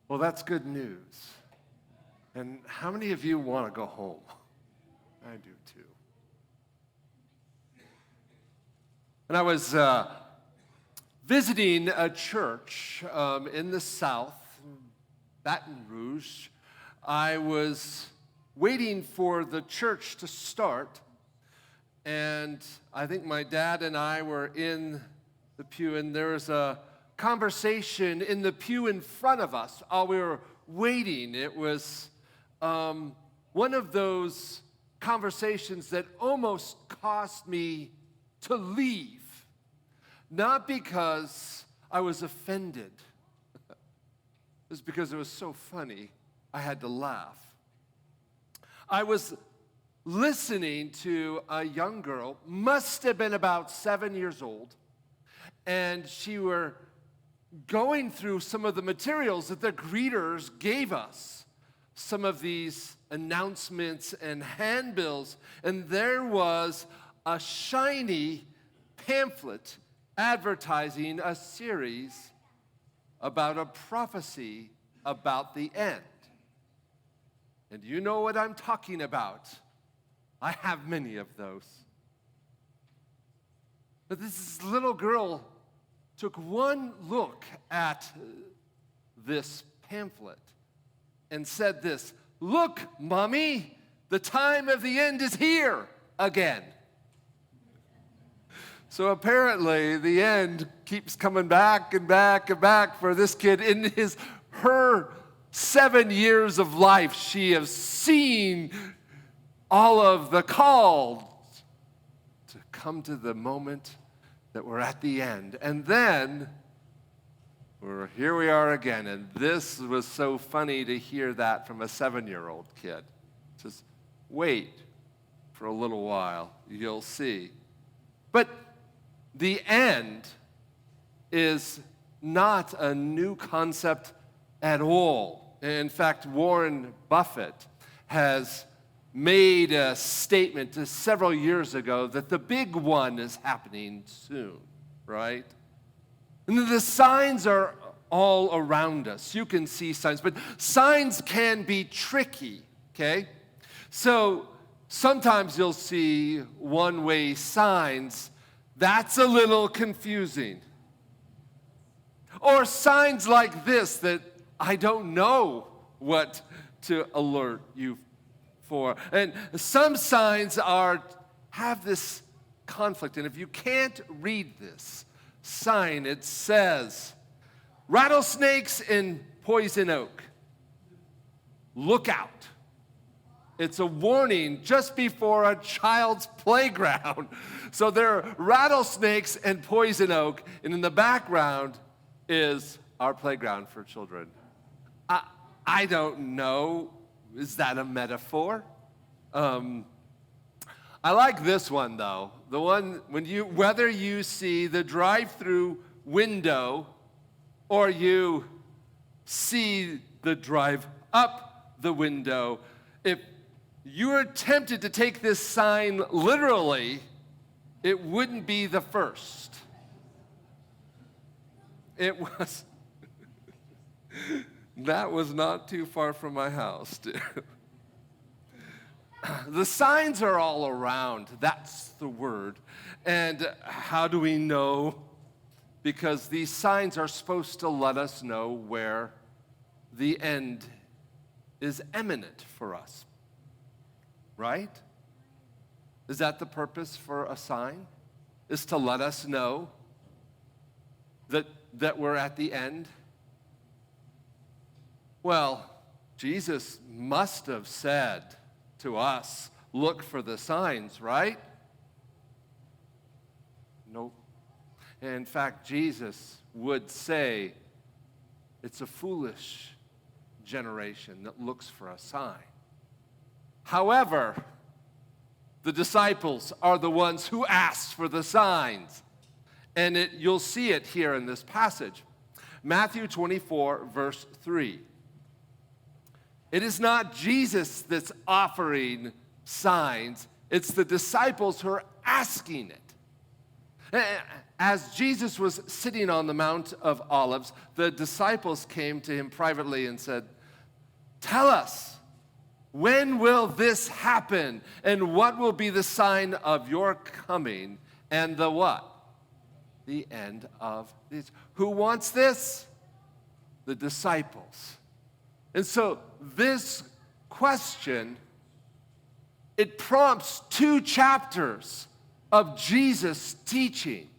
Well, that's good news. And how many of you want to go home? I do too. And I was visiting a church in the South, Baton Rouge. I was waiting for the church to start, and I think my dad and I were in the pew, and there was a conversation in the pew in front of us while we were waiting. It was one of those conversations that almost caused me to leave. Not because I was offended. It was because it was so funny, I had to laugh. I was listening to a young girl, must have been about 7 years old, and she were going through some of the materials that the greeters gave us, some of these announcements and handbills, and there was a shiny pamphlet advertising a series about a prophecy about the end. And you know what I'm talking about. I have many of those. But this little girl took one look at this pamphlet and said this, "Look, Mommy, the time of the end is here again." So apparently the end keeps coming back and back and back for this kid. In her 7 years of life, she has seen all of the calls to come to the moment that we're at the end. And then here we are again. And this was so funny to hear that from a 7-year-old kid. Just wait for a little while, you'll see. But the end is not a new concept at all. In fact, Warren Buffett has made a statement several years ago that the big one is happening soon, right? And the signs are all around us. You can see signs, but signs can be tricky, okay? So sometimes you'll see one-way signs. That's a little confusing. Or signs like this that I don't know what to alert you for. And some signs have this conflict. And if you can't read this sign, it says, rattlesnakes in poison oak. Look out. It's a warning just before a child's playground. So there are rattlesnakes and poison oak, and in the background is our playground for children. I don't know. Is that a metaphor? I like this one, though. The one whether you see the drive-through window or you see the drive up the window, if you were tempted to take this sign literally, it wouldn't be the first. It was, that was not too far from my house, dude. The signs are all around. That's the word. And how do we know? Because these signs are supposed to let us know where the end is imminent for us. Right? Is that the purpose for a sign? Is to let us know that we're at the end? Well, Jesus must have said to us, look for the signs, right? Nope. In fact, Jesus would say, it's a foolish generation that looks for a sign. However, the disciples are the ones who asked for the signs. And you'll see it here in this passage. Matthew 24, verse 3. It is not Jesus that's offering signs. It's the disciples who are asking it. As Jesus was sitting on the Mount of Olives, the disciples came to him privately and said, "Tell us, when will this happen? And what will be the sign of your coming and the what? The end of this." Who wants this? The disciples. And so this question, it prompts 2 chapters of Jesus' teaching.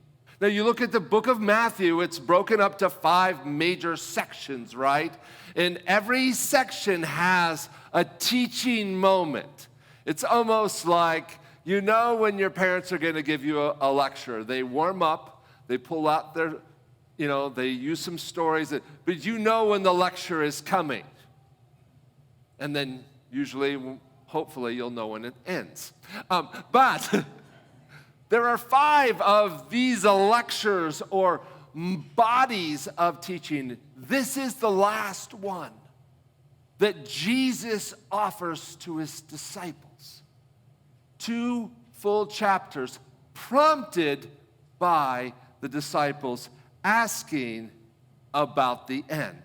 Now you look at the book of Matthew, it's broken up to 5 major sections, right? And every section has a teaching moment. It's almost like, you know, when your parents are going to give you a lecture. They warm up, they pull out their, they use some stories, but you know when the lecture is coming. And then usually, hopefully, you'll know when it ends. But there are 5 of these lectures or bodies of teaching. This is the last one that Jesus offers to his disciples. 2 full chapters prompted by the disciples asking about the end.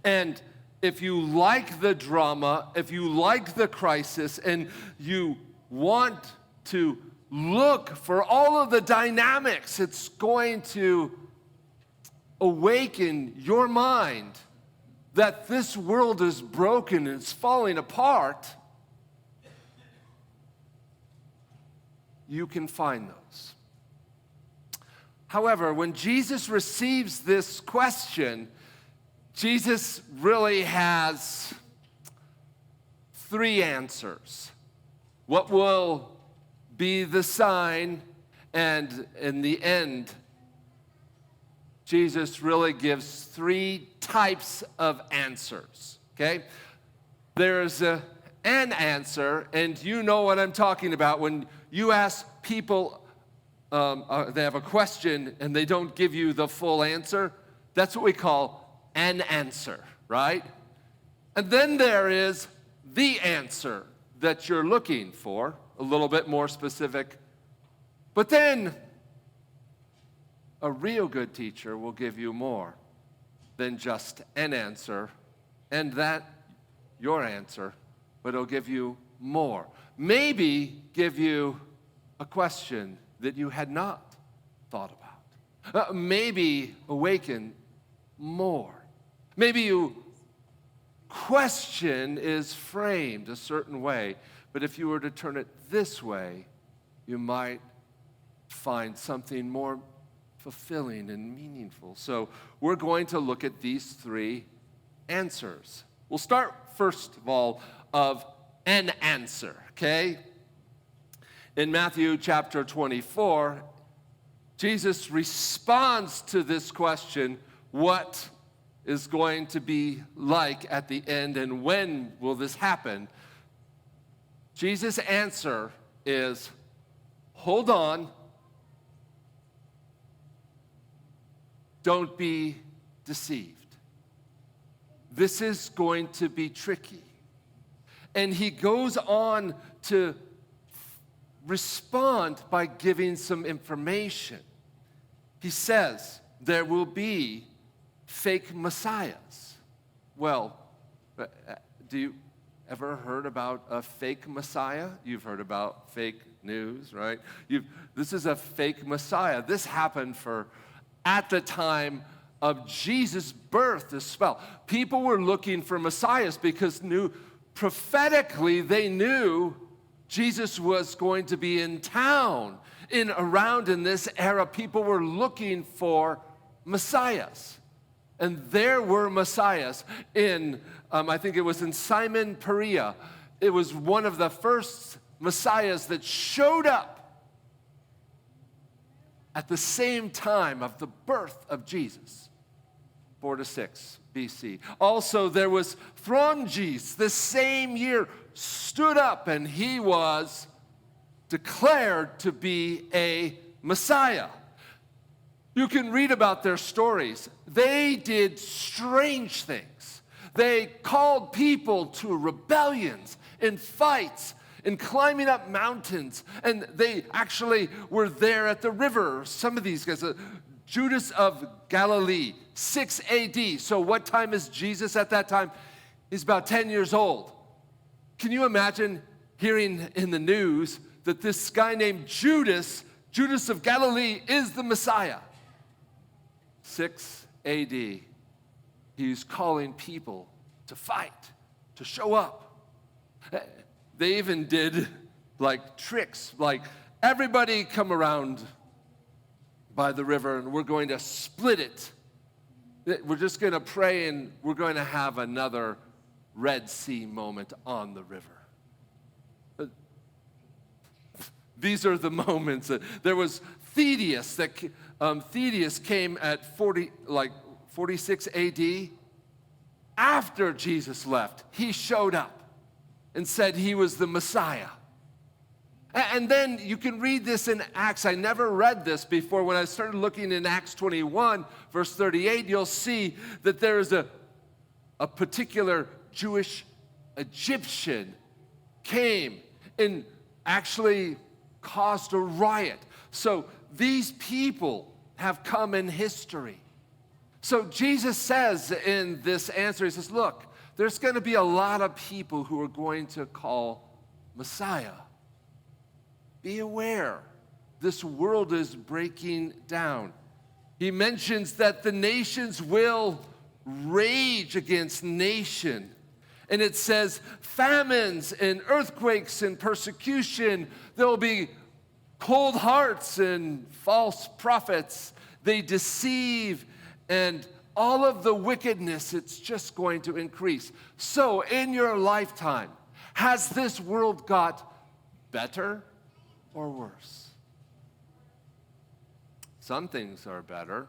And if you like the drama, if you like the crisis, and you want to look for all of the dynamics, it's going to awaken your mind that this world is broken and it's falling apart. You can find those. However, when Jesus receives this question, Jesus really has 3 answers. What will be the sign? And in the end, Jesus really gives 3 types of answers, okay? There's an answer, and you know what I'm talking about. When you ask people, they have a question, and they don't give you the full answer, that's what we call an answer, right? And then there is the answer that you're looking for, a little bit more specific. But then a real good teacher will give you more than just an answer, and that your answer, but it'll give you more. Maybe give you a question that you had not thought about. Maybe awaken more. Maybe your question is framed a certain way, but if you were to turn it this way, you might find something more fulfilling and meaningful. So we're going to look at these 3 answers. We'll start first of all of an answer, okay? In Matthew chapter 24, Jesus responds to this question, what is going to be like at the end and when will this happen? Jesus' answer is, hold on, don't be deceived. This is going to be tricky. And he goes on to respond by giving some information. He says, there will be fake messiahs. Well, do you ever heard about a fake messiah? You've heard about fake news, right? This is a fake messiah. This happened at the time of Jesus' birth as well. People were looking for messiahs because prophetically they knew Jesus was going to be in town. Around in this era, people were looking for messiahs. And there were messiahs I think it was in Simon Perea. It was one of the first messiahs that showed up at the same time of the birth of Jesus, 4 to 6 BC. Also, there was Thronges, the same year, stood up, and he was declared to be a Messiah. You can read about their stories. They did strange things. They called people to rebellions and fights and climbing up mountains. And they actually were there at the river. Some of these guys, Judas of Galilee, 6 AD. So what time is Jesus at that time? He's about 10 years old. Can you imagine hearing in the news that this guy named Judas of Galilee, is the Messiah? 6 AD. He's calling people to fight, to show up. They even did like tricks, like everybody come around by the river and we're going to split it. We're just going to pray and we're going to have another Red Sea moment on the river. These are the moments. There was Thaddeus. Thaddeus came at 46 AD. After Jesus left, he showed up and said he was the Messiah. And then you can read this in Acts. I never read this before. When I started looking in Acts 21, verse 38, you'll see that there is a particular Jewish Egyptian came and actually caused a riot. So these people have come in history. So Jesus says in this answer, he says, look, there's going to be a lot of people who are going to call Messiah. Be aware, this world is breaking down. He mentions that the nations will rage against nation. And it says famines and earthquakes and persecution. There will be cold hearts and false prophets. They deceive, and all of the wickedness, it's just going to increase. So in your lifetime, has this world got better or worse? Some things are better.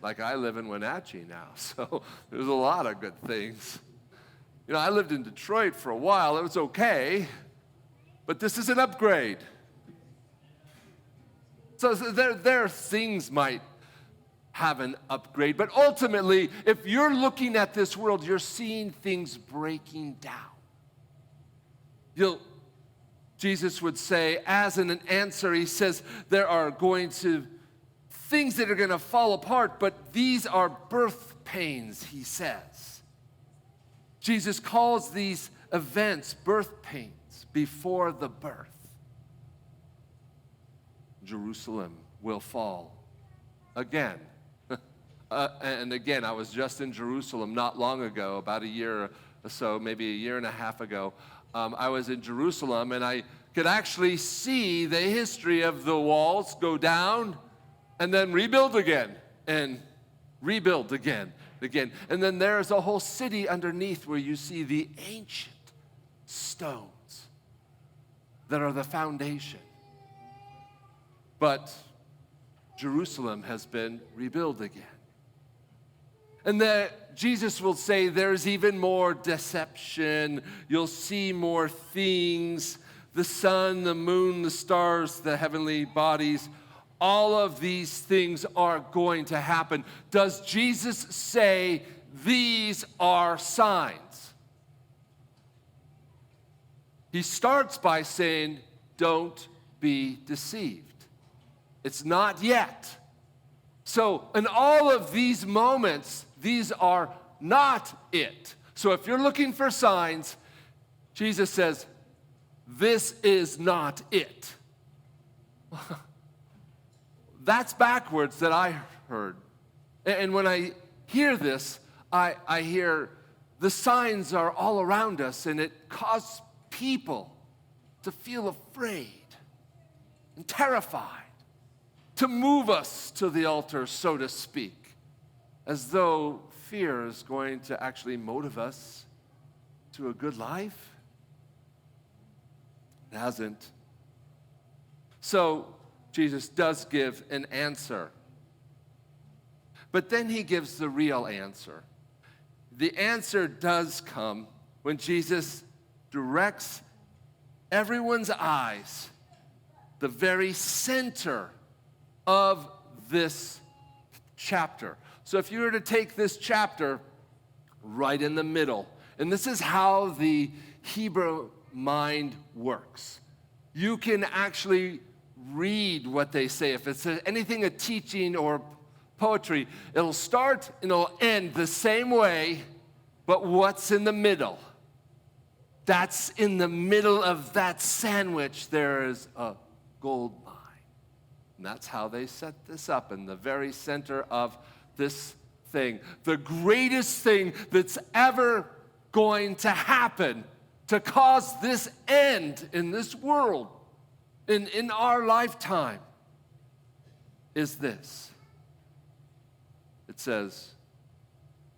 Like I live in Wenatchee now, so there's a lot of good things. You know, I lived in Detroit for a while. It was okay, but this is an upgrade. So there things might have an upgrade, but ultimately, if you're looking at this world, you're seeing things breaking down. Jesus would say, as an answer, he says, there are going to things that are going to fall apart, but these are birth pains, he says. Jesus calls these events birth pains before the birth. Jerusalem will fall again. And again, I was just in Jerusalem not long ago, about a year or so, maybe a year and a half ago. I was in Jerusalem, and I could actually see the history of the walls go down and then rebuild again, and rebuild again. And then there's a whole city underneath where you see the ancient stones that are the foundation. But Jerusalem has been rebuilt again. And that Jesus will say there's even more deception. You'll see more things. The sun, the moon, the stars, the heavenly bodies, all of these things are going to happen. Does Jesus say these are signs? He starts by saying, don't be deceived. It's not yet. So in all of these moments, these are not it. So if you're looking for signs, Jesus says, this is not it. That's backwards that I heard. And when I hear this, I hear the signs are all around us, and it causes people to feel afraid and terrified, to move us to the altar, so to speak, as though fear is going to actually motivate us to a good life. It hasn't. So Jesus does give an answer. But then he gives the real answer. The answer does come when Jesus directs everyone's eyes, the very center of this chapter. So if you were to take this chapter right in the middle, and this is how the Hebrew mind works. You can actually read what they say. If it's anything a teaching or poetry, it'll start and it'll end the same way, but what's in the middle? That's in the middle of that sandwich, there is a gold mine. And that's how they set this up in the very center of this thing. The greatest thing that's ever going to happen to cause this end in this world, in our lifetime, is this. It says,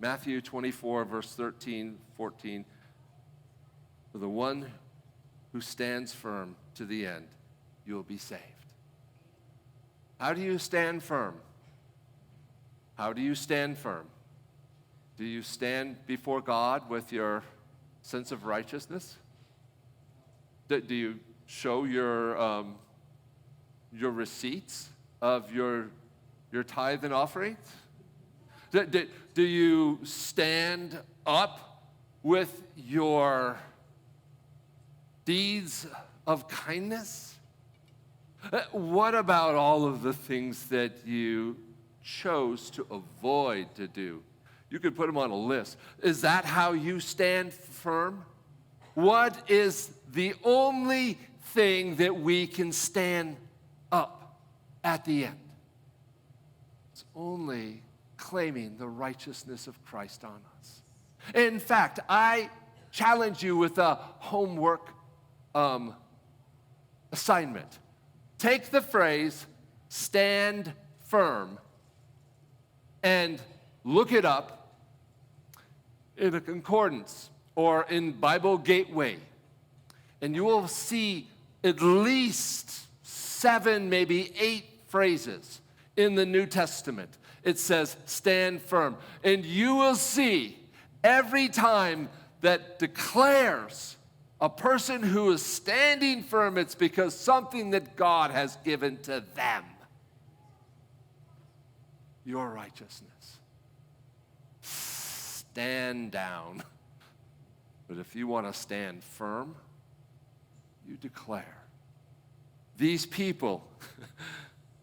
Matthew 24, verse 13, 14, for the one who stands firm to the end, you will be saved. How do you stand firm? How do you stand firm? Do you stand before God with your sense of righteousness? Do you show your receipts of your tithe and offerings? Do you stand up with your deeds of kindness? What about all of the things that you chose to avoid to do? You could put them on a list. Is that how you stand firm? What is the only thing that we can stand up at the end? It's only claiming the righteousness of Christ on us. In fact, I challenge you with a homework assignment. Take the phrase, stand firm, and look it up in a concordance or in Bible Gateway, and you will see at least 7, maybe 8 phrases in the New Testament. It says, stand firm. And you will see every time that declares a person who is standing firm, it's because something that God has given to them. Your righteousness. Stand down. But if you want to stand firm, you declare. These people,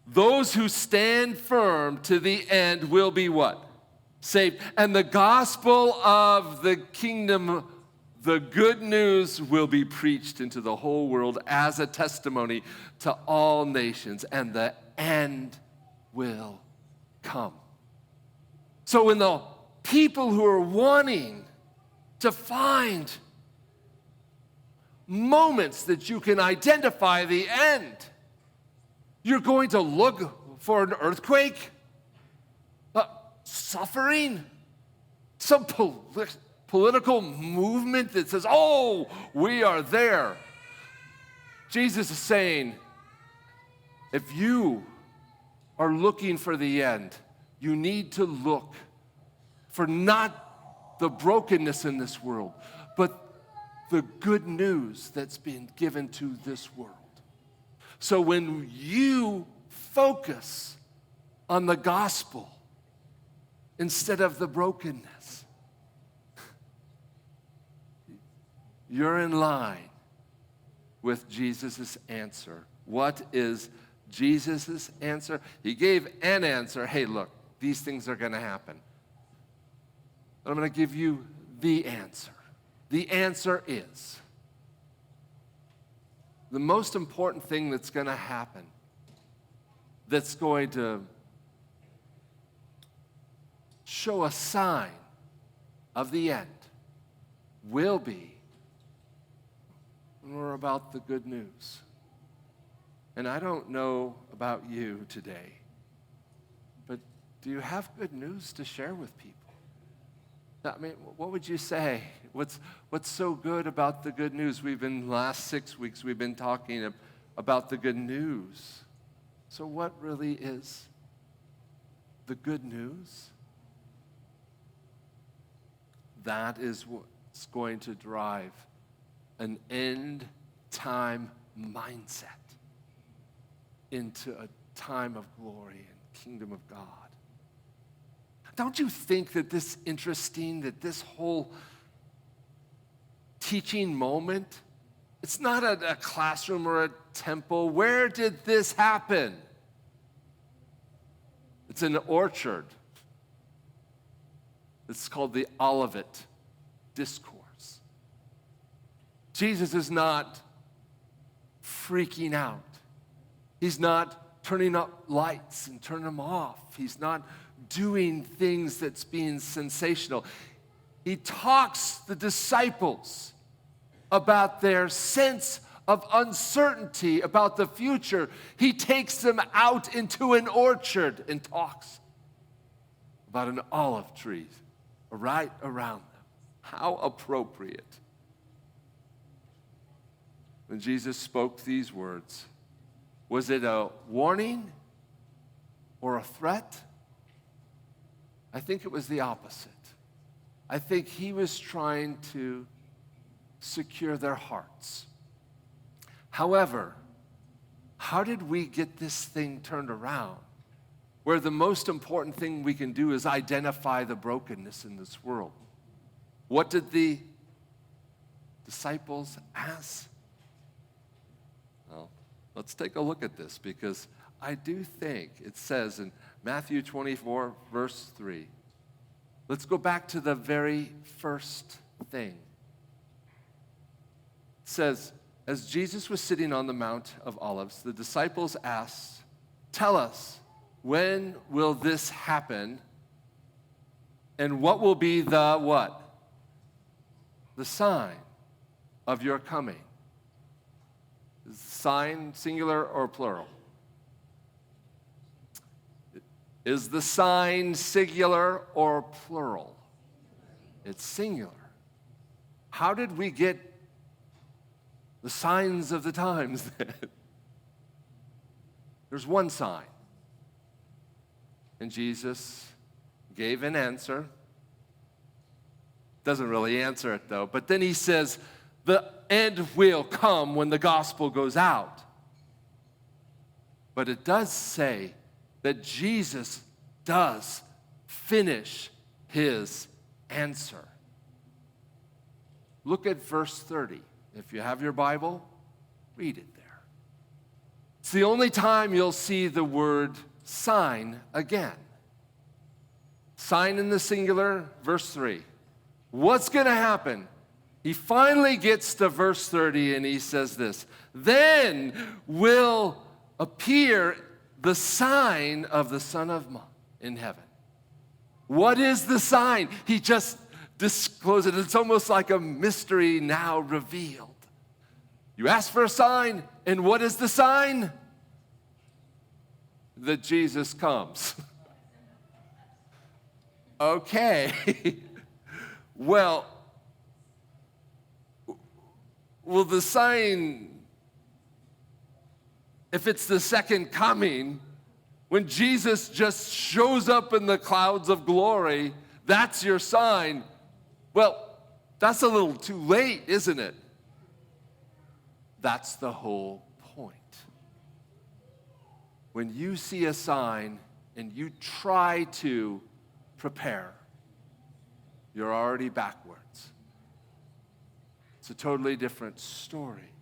those who stand firm to the end will be what? Saved. And the gospel of the kingdom, the good news, will be preached into the whole world as a testimony to all nations, and the end will come. So when the people who are wanting to find moments that you can identify the end, you're going to look for an earthquake, suffering, some political movement that says, oh, we are there. Jesus is saying, if you are looking for the end, you need to look for not the brokenness in this world, but the good news that's been given to this world. So when you focus on the gospel instead of the brokenness, you're in line with Jesus' answer. What is Jesus' answer? He gave an answer. Hey, look, these things are going to happen. But I'm going to give you the answer. The answer is the most important thing that's going to happen, that's going to show a sign of the end, will be when we're about the good news. And I don't know about you today, but do you have good news to share with people? I mean, what would you say? What's so good about the good news? Last 6 weeks, we've been talking about the good news. So what really is the good news? That is what's going to drive an end time mindset into a time of glory and kingdom of God. Don't you think that this is interesting, that this whole teaching moment It's not a classroom or a temple. Where did this happen? It's an orchard. It's called the Olivet Discourse. Jesus is not freaking out. He's not turning up lights and turning them off. He's not doing things that's being sensational. He talks the disciples about their sense of uncertainty about the future. He takes them out into an orchard and talks about an olive tree right around them. How appropriate. When Jesus spoke these words, was it a warning or a threat? I think it was the opposite. I think he was trying to secure their hearts. However, how did we get this thing turned around? Where the most important thing we can do is identify the brokenness in this world. What did the disciples ask? Well, let's take a look at this, because I do think it says in Matthew 24, verse 3. Let's go back to the very first thing. It says, as Jesus was sitting on the Mount of Olives, the disciples asked, "Tell us, when will this happen? And what will be the what? The sign of your coming." Is sign singular or plural? Is the sign singular or plural? It's singular. How did we get the signs of the times then? There's one sign. And Jesus gave an answer. Doesn't really answer it though. But then he says, the end will come when the gospel goes out. But it does say that Jesus does finish his answer. Look at verse 30. If you have your Bible, read it there. It's the only time you'll see the word sign again. Sign in the singular, verse 3. What's going to happen? He finally gets to verse 30 and he says this, "Then will appear the sign of the Son of Man in heaven." What is the sign? He just disclosed it. It's almost like a mystery now revealed. You ask for a sign, and what is the sign? That Jesus comes. Okay. Well, will the sign, if it's the second coming, when Jesus just shows up in the clouds of glory, that's your sign? Well, that's a little too late, isn't it? That's the whole point. When you see a sign and you try to prepare, you're already backwards. It's a totally different story.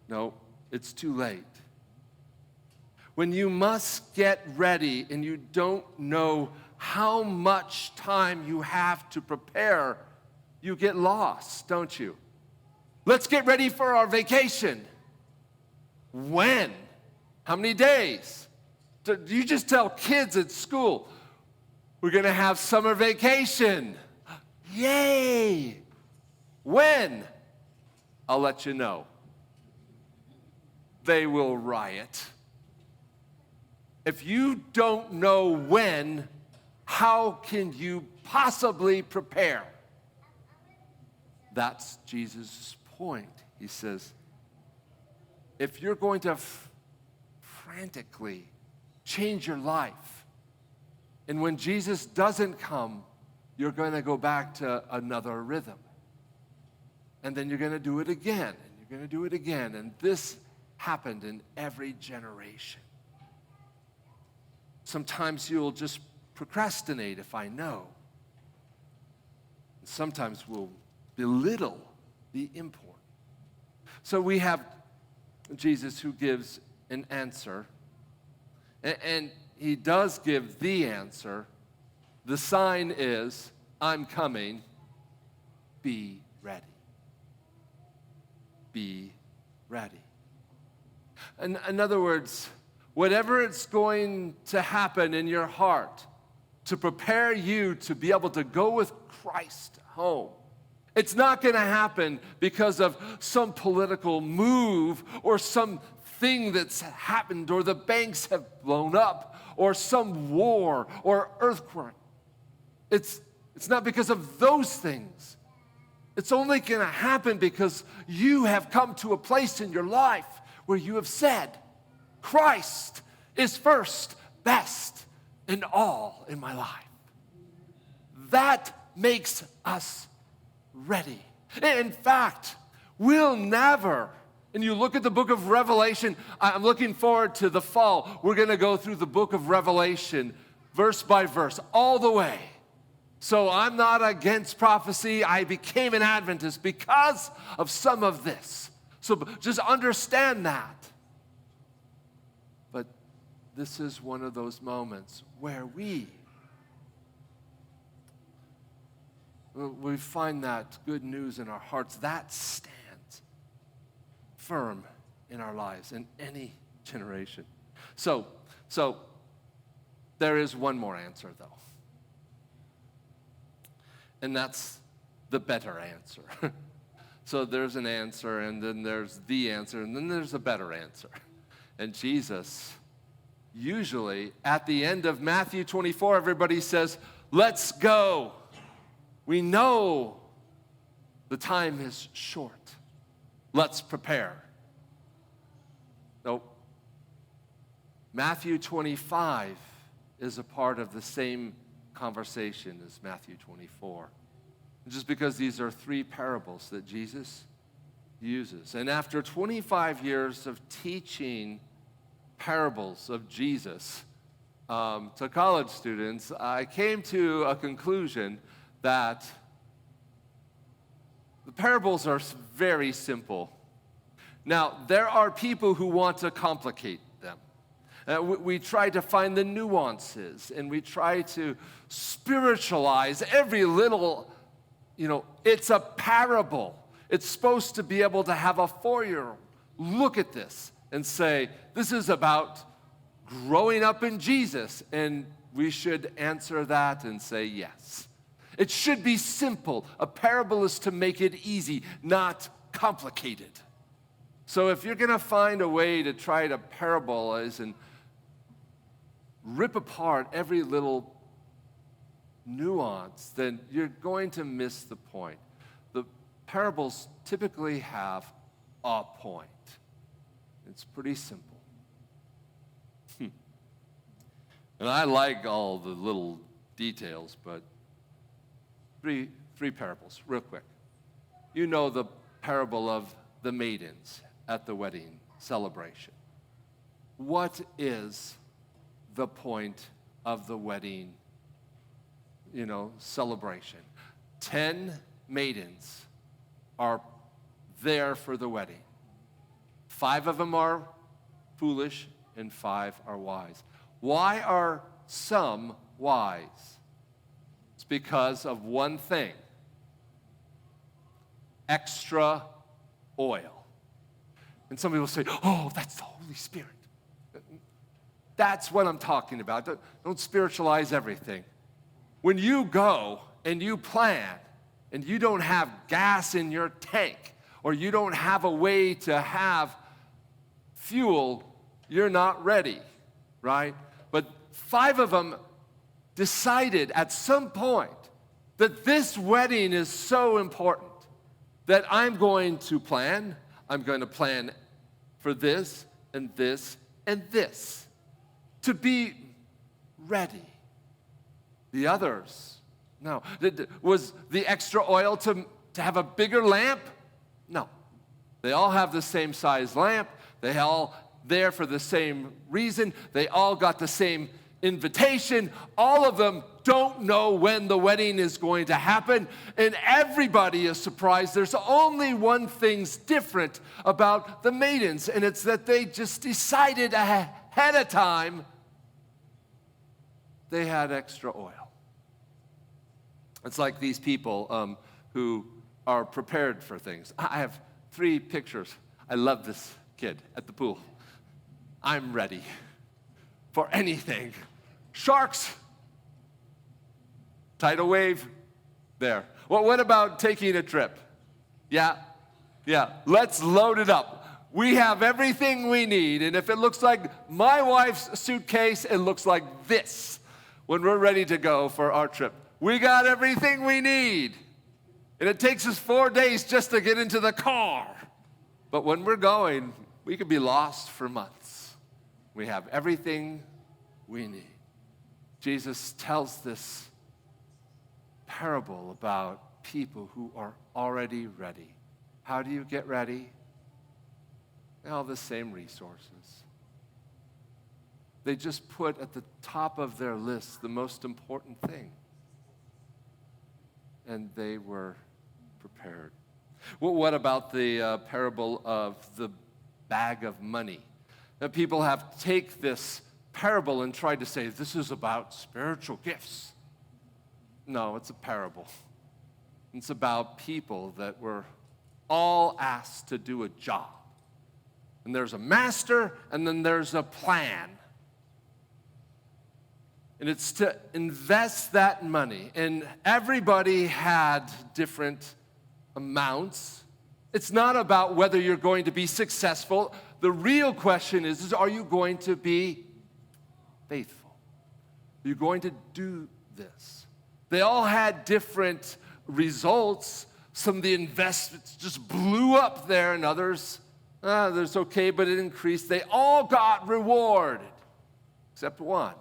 No, it's too late. When you must get ready and you don't know how much time you have to prepare, you get lost, don't you? Let's get ready for our vacation. When? How many days? Do you just tell kids at school, we're going to have summer vacation? Yay! When? I'll let you know. They will riot. If you don't know when, how can you possibly prepare? That's Jesus' point. He says, if you're going to frantically change your life, and when Jesus doesn't come, you're going to go back to another rhythm. And then you're going to do it again, and you're going to do it again. And this happened in every generation. Sometimes you'll just procrastinate if I know. Sometimes we'll belittle the importance. So we have Jesus who gives an answer, and he does give the answer. The sign is, I'm coming, be ready. Be ready. In other words, whatever it's going to happen in your heart to prepare you to be able to go with Christ home, it's not going to happen because of some political move or something that's happened or the banks have blown up or some war or earthquake. It's not because of those things. It's only going to happen because you have come to a place in your life where you have said, Christ is first, best, and all in my life. That makes us ready. In fact, we'll never, and you look at the book of Revelation, I'm looking forward to the fall. We're going to go through the book of Revelation verse by verse, all the way. So I'm not against prophecy. I became an Adventist because of some of this. So just understand that. But this is one of those moments where we find that good news in our hearts. That stands firm in our lives in any generation. So there is one more answer, though. And that's the better answer. So there's an answer, and then there's the answer, and then there's a better answer. And Jesus, usually at the end of Matthew 24, everybody says, let's go. We know the time is short. Let's prepare. Nope. Matthew 25 is a part of the same conversation as Matthew 24. Just because these are three parables that Jesus uses. And after 25 years of teaching parables of Jesus to college students, I came to a conclusion that the parables are very simple. Now, there are people who want to complicate them. We try to find the nuances, and we try to spiritualize every little, it's a parable. It's supposed to be able to have a 4-year-old look at this and say, this is about growing up in Jesus, and we should answer that and say yes. It should be simple. A parable is to make it easy, not complicated. So if you're going to find a way to try to parabolize and rip apart every little nuance, then you're going to miss the point. The parables typically have a point. It's pretty simple. And I like all the little details, but three parables, real quick. You know the parable of the maidens at the wedding celebration. What is the point of the wedding, celebration? 10 maidens are there for the wedding. 5 of them are foolish and 5 are wise. Why are some wise? It's because of one thing: extra oil. And some people say, oh, that's the Holy Spirit. That's what I'm talking about. Don't spiritualize everything. When you go and you plan and you don't have gas in your tank, or you don't have a way to have fuel, you're not ready, right? But 5 of them decided at some point that this wedding is so important that I'm going to plan for this and this and this, to be ready. The others, no. Was the extra oil to have a bigger lamp? No. They all have the same size lamp. They all there for the same reason. They all got the same invitation. All of them don't know when the wedding is going to happen, and everybody is surprised. There's only one thing's different about the maidens, and it's that they just decided ahead of time they had extra oil. It's like these people who are prepared for things. I have 3 pictures. I love this kid at the pool. I'm ready for anything. Sharks, tidal wave, there. Well, what about taking a trip? Yeah, let's load it up. We have everything we need, and if it looks like my wife's suitcase, it looks like this when we're ready to go for our trip. We got everything we need, and it takes us 4 days just to get into the car. But when we're going, we could be lost for months. We have everything we need. Jesus tells this parable about people who are already ready. How do you get ready? All the same resources. They just put at the top of their list the most important thing. And they were prepared. Well, what about the parable of the bag of money? Now, people have taken this parable and tried to say this is about spiritual gifts. No, it's a parable. It's about people that were all asked to do a job. And there's a master, and then there's a plan. And it's to invest that money. And everybody had different amounts. It's not about whether you're going to be successful. The real question is are you going to be faithful? Are you going to do this? They all had different results. Some of the investments just blew up there, and others, there's okay, but it increased. They all got rewarded, except one.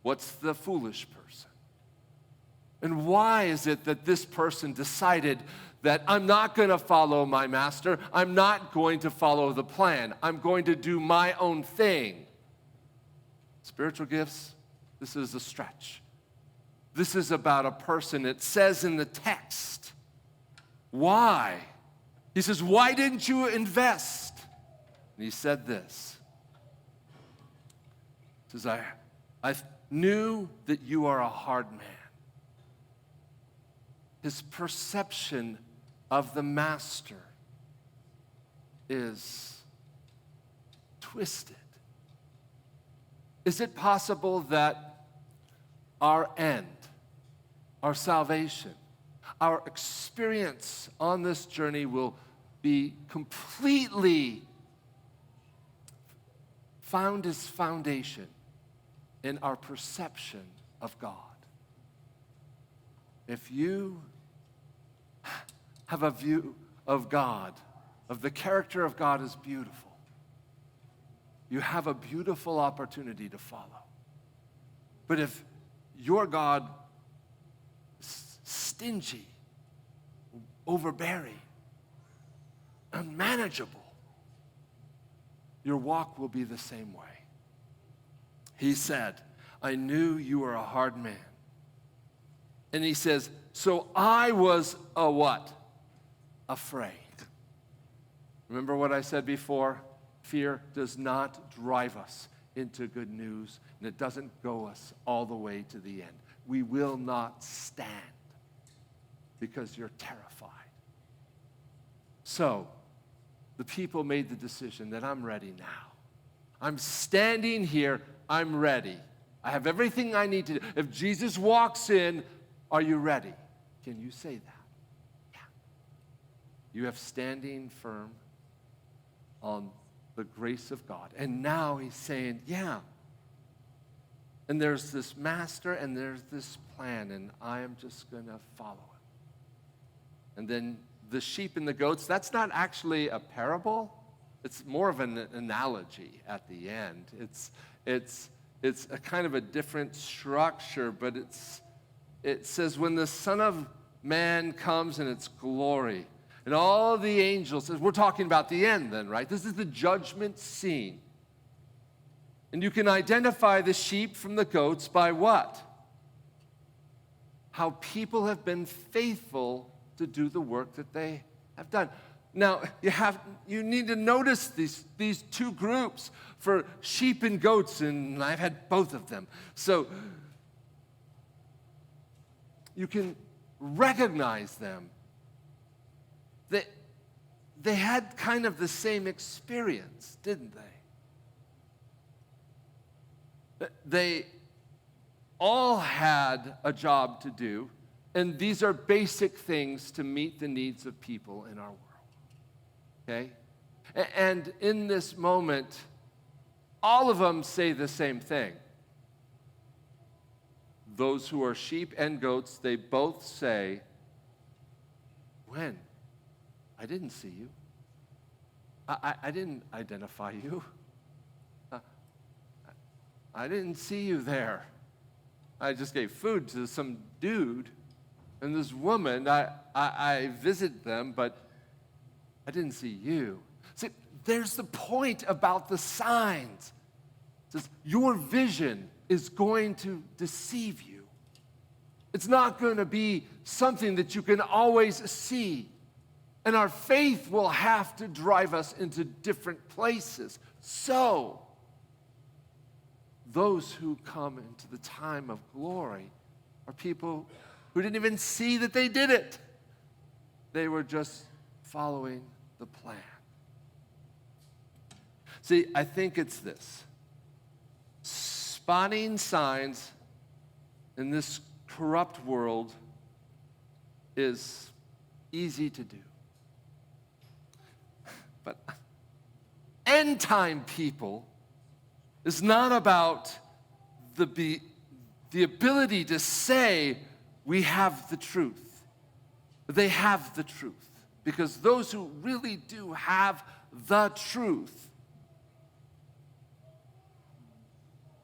What's the foolish person? And why is it that this person decided that I'm not going to follow my master, I'm not going to follow the plan, I'm going to do my own thing? Spiritual gifts, this is a stretch. This is about a person. It says in the text, why? He says, why didn't you invest? And he said this. He says, I knew that you are a hard man. His perception of the master is twisted. Is it possible that our end, our salvation, our experience on this journey will be completely found its foundation in our perception of God? If you have a view of God, of the character of God as beautiful, you have a beautiful opportunity to follow. But if your God is stingy, overbearing, unmanageable, your walk will be the same way. He said, I knew you were a hard man. And he says, so I was a what? Afraid. Remember what I said before? Fear does not drive us into good news, and it doesn't go us all the way to the end. We will not stand because you're terrified. So, the people made the decision that I'm ready now. I'm standing here, I'm ready. I have everything I need to do. If Jesus walks in, are you ready? Can you say that? Yeah. You have standing firm on the grace of God. And now he's saying, yeah. And there's this master and there's this plan, and I am just going to follow it. And then the sheep and the goats, that's not actually a parable. It's more of an analogy at the end. It's a kind of a different structure, but it says when the Son of Man comes in its glory, and all the angels, we're talking about the end then, right? This is the judgment scene. And you can identify the sheep from the goats by what? How people have been faithful to do the work that they have done. Now, you need to notice these two groups for sheep and goats, and I've had both of them. So you can recognize them. They had kind of the same experience, didn't they? They all had a job to do, and these are basic things to meet the needs of people in our world. Okay? And in this moment, all of them say the same thing. Those who are sheep and goats, they both say, when? I didn't see you. I didn't identify you. I didn't see you there. I just gave food to some dude and this woman. I visited them, but I didn't see you. See, there's the point about the signs. It says, your vision is going to deceive you. It's not going to be something that you can always see. And our faith will have to drive us into different places. So, those who come into the time of glory are people who didn't even see that they did it. They were just following the plan. See, I think it's this. Spotting signs in this corrupt world is easy to do. But end time people is not about the ability to say we have the truth. They have the truth. Because those who really do have the truth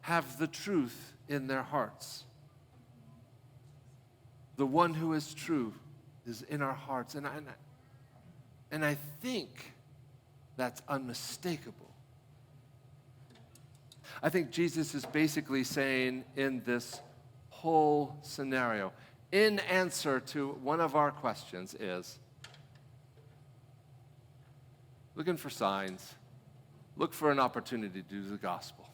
have the truth in their hearts. The one who is true is in our hearts. And I think that's unmistakable. I think Jesus is basically saying in this whole scenario, in answer to one of our questions is, looking for signs, look for an opportunity to do the gospel.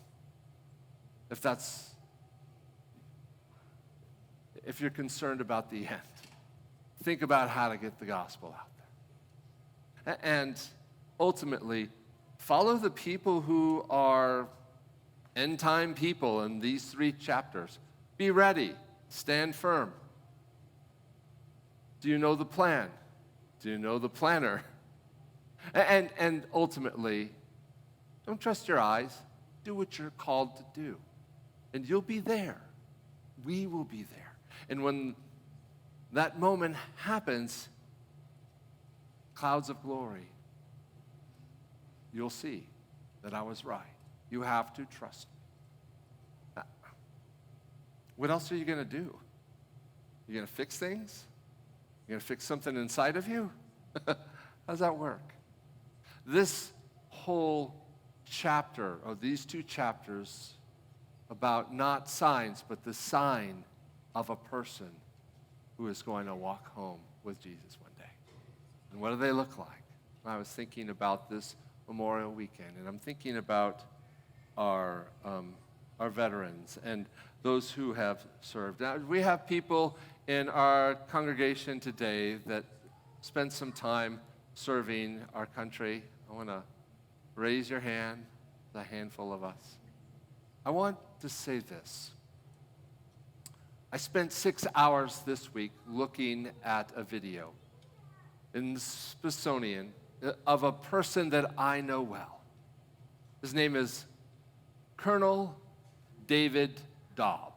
If you're concerned about the end, think about how to get the gospel out there. And ultimately, follow the people who are end-time people in these 3 chapters. Be ready. Stand firm. Do you know the plan? Do you know the planner? And ultimately, don't trust your eyes. Do what you're called to do. And you'll be there. We will be there. And when that moment happens, clouds of glory, you'll see that I was right. You have to trust me. What else are you going to do? You're going to fix things? You're going to fix something inside of you? How does that work? This whole chapter, or these 2 chapters, about not signs, but the sign of a person who is going to walk home with Jesus one day. And what do they look like? I was thinking about this Memorial Weekend, and I'm thinking about our veterans and those who have served. Now, we have people in our congregation today that spend some time serving our country. I want to raise your hand, a handful of us. I want to say this. I spent 6 hours this week looking at a video in the Smithsonian of a person that I know well. His name is Colonel David Dobb.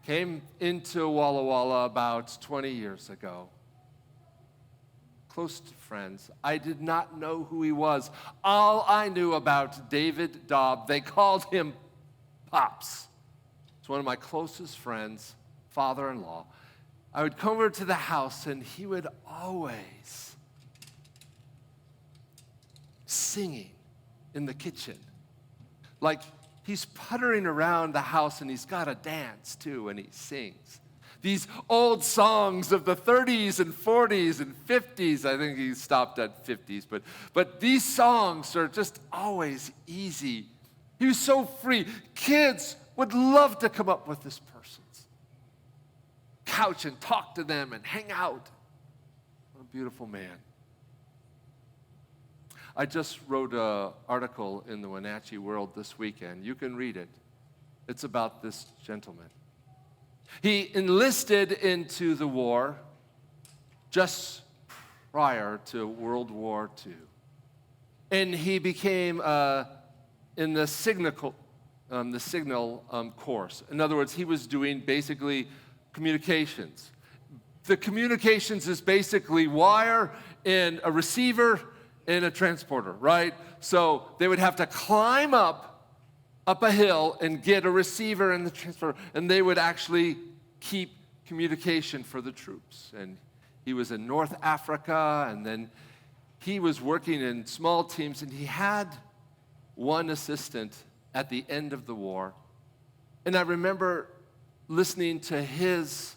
Came into Walla Walla about 20 years ago. Close to friends. I did not know who he was. All I knew about David Dobb, they called him Pops. It's one of my closest friends, father-in-law. I would come over to the house and he would always singing in the kitchen. Like he's puttering around the house and he's got a dance too, and he sings. These old songs of the 30s and 40s and 50s. I think he stopped at 50s, but these songs are just always easy. He was so free. Kids would love to come up with this person's couch and talk to them and hang out. What a beautiful man. I just wrote an article in the Wenatchee World this weekend. You can read it. It's about this gentleman. He enlisted into the war just prior to World War II. And he became in the signal course. In other words, he was doing basically communications. The communications is basically wire and a receiver and a transporter, right? So they would have to climb up a hill and get a receiver and the transporter, and they would actually keep communication for the troops. And he was in North Africa, and then he was working in small teams, and he had one assistant at the end of the war. And I remember listening to his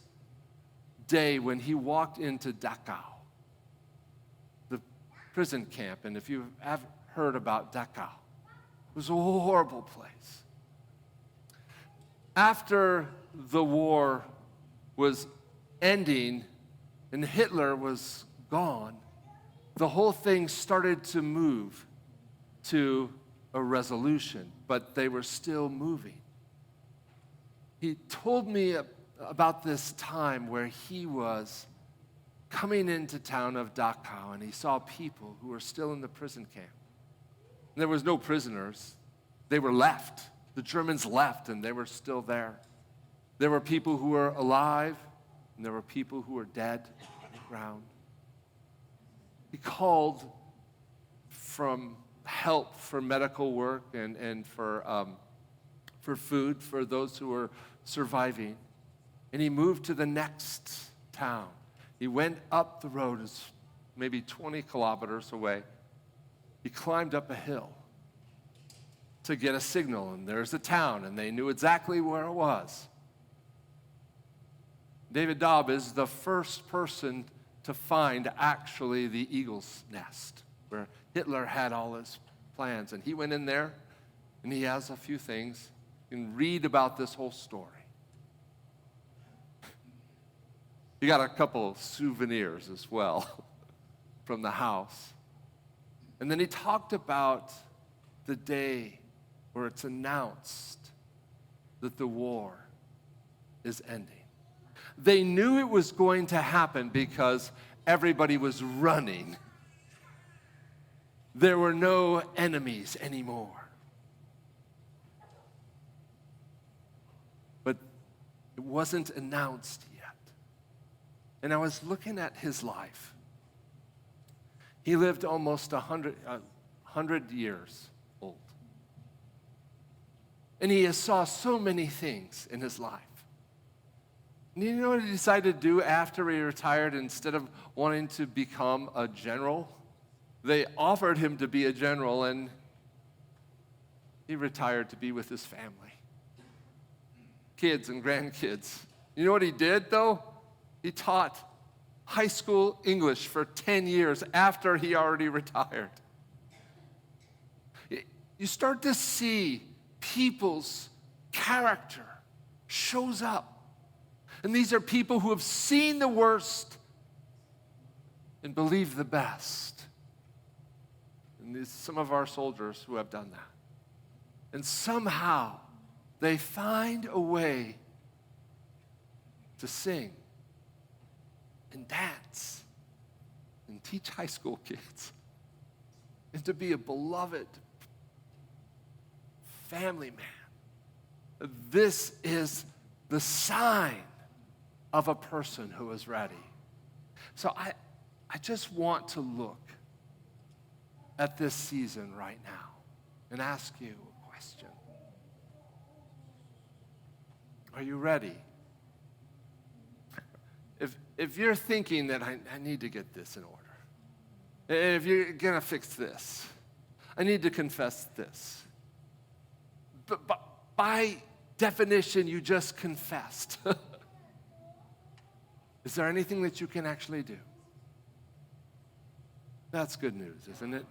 day when he walked into Dachau, the prison camp. And if you have heard about Dachau, it was a horrible place. After the war was ending and Hitler was gone, the whole thing started to move to a resolution, but they were still moving. He told me about this time where he was coming into town of Dachau, and he saw people who were still in the prison camp. And there was no prisoners. They were left. The Germans left, and they were still there. There were people who were alive, and there were people who were dead on the ground. He called from help for medical work and for food for those who were surviving. And he moved to the next town. He went up the road, it's maybe 20 kilometers away. He climbed up a hill to get a signal, and there's a town, and they knew exactly where it was. David Dobb is the first person to find actually the eagle's nest, where Hitler had all his plans. And he went in there, and he has a few things. You can read about this whole story. He got a couple souvenirs as well from the house. And then he talked about the day where it's announced that the war is ending. They knew it was going to happen because everybody was running. There were no enemies anymore. But it wasn't announced yet. And I was looking at his life. He lived almost 100 years old. And he saw so many things in his life. And you know what he decided to do after he retired? Instead of wanting to become a general, they offered him to be a general, and he retired to be with his family, kids and grandkids. You know what he did, though? He taught high school English for 10 years after he already retired. You start to see people's character shows up. And these are people who have seen the worst and believe the best. And these some of our soldiers who have done that. And somehow they find a way to sing and dance and teach high school kids and to be a beloved family man. This is the sign of a person who is ready. So I just want to look at this season right now and ask you a question. Are you ready? If you're thinking that I need to get this in order, if you're going to fix this, I need to confess this, by definition, you just confessed. Is there anything that you can actually do? That's good news, isn't it?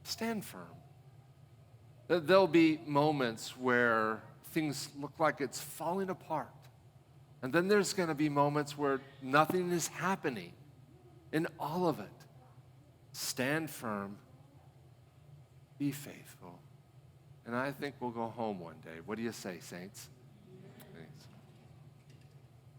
Stand firm. There'll be moments where things look like it's falling apart. And then there's going to be moments where nothing is happening. In all of it, stand firm, be faithful. And I think we'll go home one day. What do you say, saints?